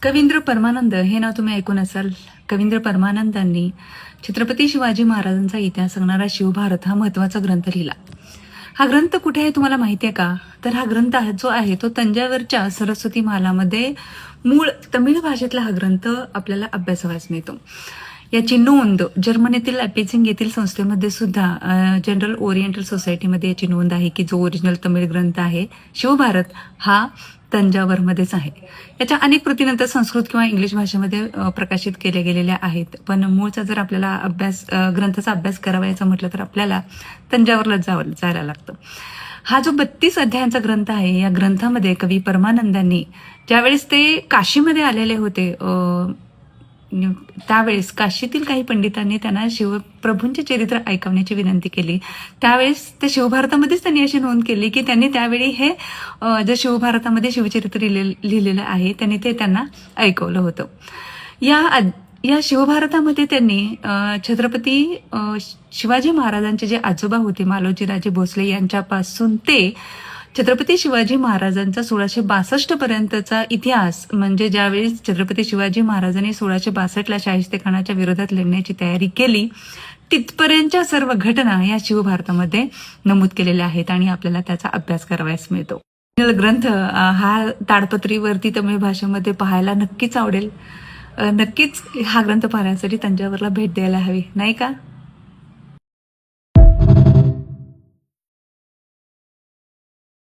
कवींद्र परमानंद हे नाव तुम्ही ऐकून असाल. कवींद्र परमानंदांनी छत्रपती शिवाजी महाराजांचा इतिहास सांगणारा शिवभारत हा महत्त्वाचा ग्रंथ लिहिला. हा ग्रंथ कुठे आहे तुम्हाला माहिती आहे का? तर हा ग्रंथ जो आहे तो तंजावरच्या सरस्वती महालामध्ये मूळ तमिळ भाषेतला हा ग्रंथ आपल्याला अभ्यासावास मिळतो. याची नोंद जर्मनीतील लॅपिझिंग येथील संस्थेमध्ये सुद्धा जनरल ओरिएंटल सोसायटीमध्ये याची नोंद आहे की जो ओरिजिनल तमिळ ग्रंथ आहे शिवभारत हा तंजावरमध्येच आहे. याच्या अनेक प्रतीनंतर संस्कृत किंवा इंग्लिश भाषेमध्ये प्रकाशित केल्या गेलेल्या आहेत. पण मूळचा जर आपल्याला ग्रंथाचा अभ्यास करावायचा म्हटलं तर आपल्याला तंजावरला जायला लागतं. हा जो 32 अध्यायांचा ग्रंथ आहे, या ग्रंथामध्ये कवी परमानंदांनी ज्यावेळेस ते काशीमध्ये आलेले होते त्यावेळेस काशीतील काही पंडितांनी त्यांना शिवप्रभूंचे चरित्र ऐकवण्याची विनंती केली. त्यावेळेस त्या शिवभारतामध्येच त्यांनी अशी नोंद केली की त्यांनी त्यावेळी हे जे शिवभारतामध्ये शिवचरित्र लिहिलेलं आहे त्यांनी ते त्यांना ऐकवलं होतं. या शिवभारतामध्ये त्यांनी छत्रपती शिवाजी महाराजांचे जे आजोबा होते मालोजीराजे भोसले यांच्यापासून ते छत्रपती शिवाजी महाराजांचा 1662 पर्यंतचा इतिहास, म्हणजे ज्यावेळेस छत्रपती शिवाजी महाराजांनी 1662ला शाहिस्तेखानाच्या विरोधात लढण्याची तयारी केली तिथपर्यंतच्या सर्व घटना या शिवभारतामध्ये नमूद केलेल्या आहेत आणि आपल्याला त्याचा अभ्यास करावयास मिळतो. ग्रंथ हा ताडपत्रीवरती तमिळ भाषेमध्ये पाहायला नक्कीच आवडेल. नक्कीच हा ग्रंथ पाहण्यासाठी तंजावरला भेट द्यायला हवी, नाही का?